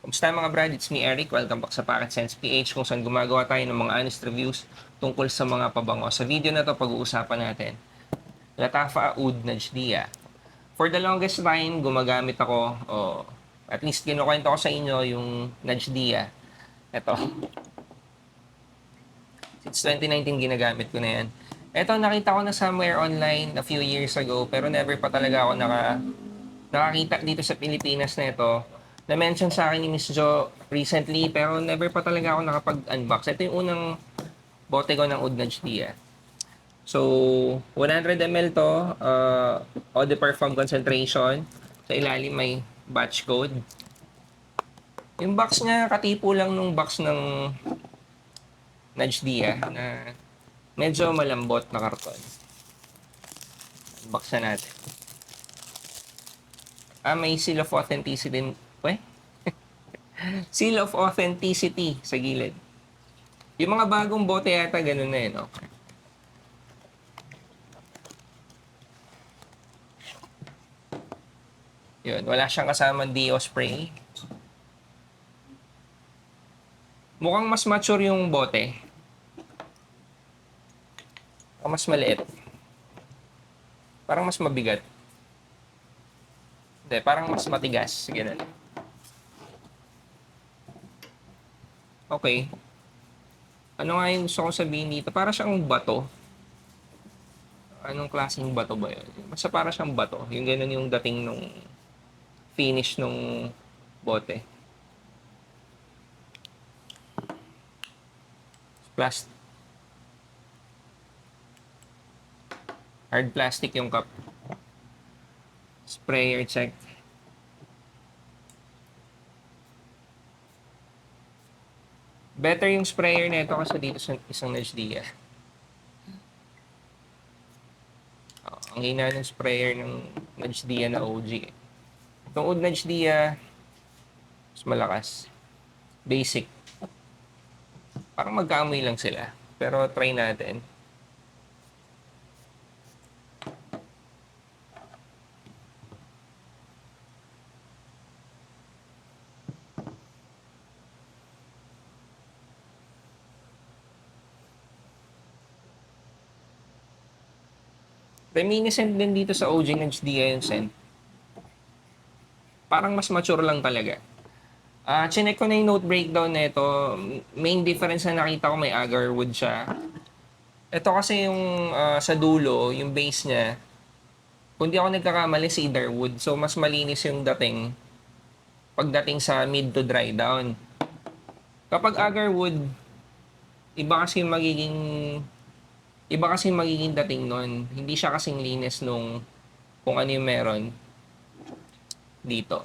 Kumusta mga brad? It's me Eric. Welcome back sa Pocket Sense PH kung saan gumagawa tayo ng mga honest reviews tungkol sa mga pabango. Sa video na to pag-uusapan natin Latafa Oud Najdia. For the longest time, gumagamit ako o at least kinukwento ko sa inyo yung Najdia. Ito. Since 2019 ginagamit ko na yan. Ito nakita ko na somewhere online a few years ago pero never pa talaga ako nakakita dito sa Pilipinas na ito. Na-mention sa akin ni Miss Jo recently pero never pa talaga ako nakapag-unbox. Ito yung unang bote ko ng Oud Najdia. So, 100 ml to, Eau de Parfum concentration. Sa ilalim may batch code. Yung box niya, katipo lang nung box ng Najdia na medyo malambot na karton. Unbox na natin. May seal of authenticity din. Seal of authenticity sa gilid. Yung mga bagong bote yata, ganun na no? Yun, wala siyang kasama Dio spray. Mukhang mas mature yung bote. Mas maliit. Parang mas mabigat. Hindi, parang mas matigas. Ganun. Okay. Ano nga yung gusto kong sabihin dito? Para siyang bato. Anong klaseng bato ba yun? Basta para siyang bato. Yung ganun yung dating nung finish nung bote. Plastic. Hard plastic yung cup. Sprayer check. Better yung sprayer nito kasi dito sa isang Najdia. Ang hina ng sprayer ng Najdia na OG. Itong Oud Najdia, mas malakas. Basic. Parang magkaamoy lang sila. Pero try natin. Reminiscent din dito sa OG Najdia yung scent. Parang mas mature lang talaga. Chinek ko na yung note breakdown na ito. Main difference na nakita ko may agarwood siya. Ito kasi yung sa dulo, yung base niya, kung di ako nagkakamali, cedarwood. So, mas malinis yung dating pagdating sa mid to dry down. Kapag agarwood, iba kasi magiging dating nun. Hindi siya kasing linis nung kung ano yung meron dito.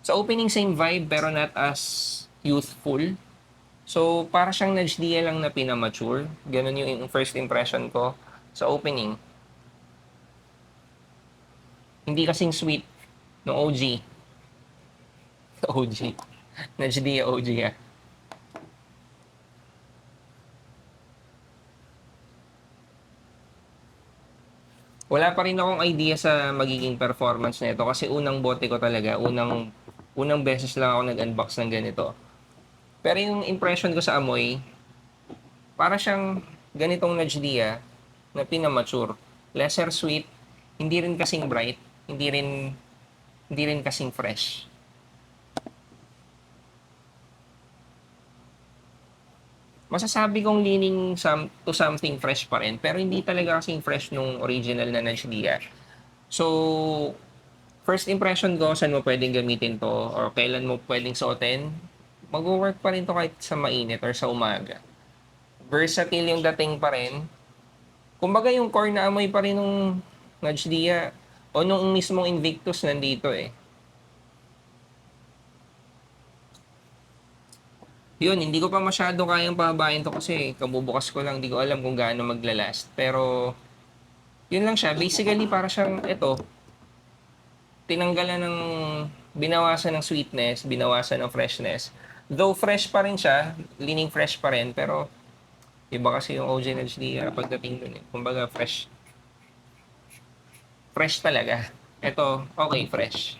Sa opening, same vibe pero not as youthful. So, para siyang Najdia lang na pinamature. Ganun yung first impression ko sa opening. Hindi kasing sweet ng OG. OG. Najdia OG ah. Wala pa rin akong idea sa magiging performance nito kasi unang bote ko talaga, unang beses lang ako nag-unbox ng ganito. Pero yung impression ko sa amoy, para siyang ganitong Najdia na pinamature. Lesser sweet, hindi rin kasing bright, hindi rin kasing fresh. Masasabi kong leaning to something fresh pa rin, pero hindi talaga kasing fresh nung original na Najdia. So, first impression ko, saan mo pwedeng gamitin to or kailan mo pwedeng suotin, mag-work pa rin to kahit sa mainit or sa umaga. Versatile yung dating pa rin. Kumbaga yung core na amoy pa rin nung Najdia o nung mismong Invictus nandito eh. Yun, hindi ko pa masyado kayang pahabain to kasi kabubukas ko lang, hindi ko alam kung gaano maglalast. Pero, yun lang siya. Basically, para siyang ito, tinanggalan ng, binawasan ng sweetness, binawasan ng freshness. Though fresh pa rin siya, leaning fresh pa rin, pero iba kasi yung OG Najdia pagdating dun eh. Kumbaga, fresh. Fresh talaga. Ito, okay, fresh.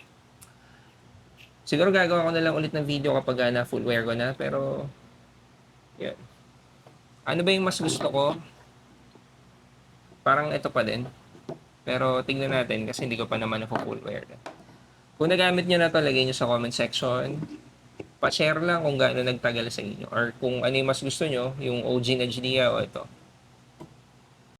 Siguro gagawa ko na lang ulit ng video kapag na full wear ko na, pero yun. Ano ba yung mas gusto ko? Parang ito pa din. Pero tingnan natin kasi hindi ko pa naman na full wear. Kung nagamit nyo na to, lagay nyo sa comment section. Pa-share lang kung gaano nagtagal sa inyo. Or kung ano yung mas gusto nyo, yung OG na Gdia o ito.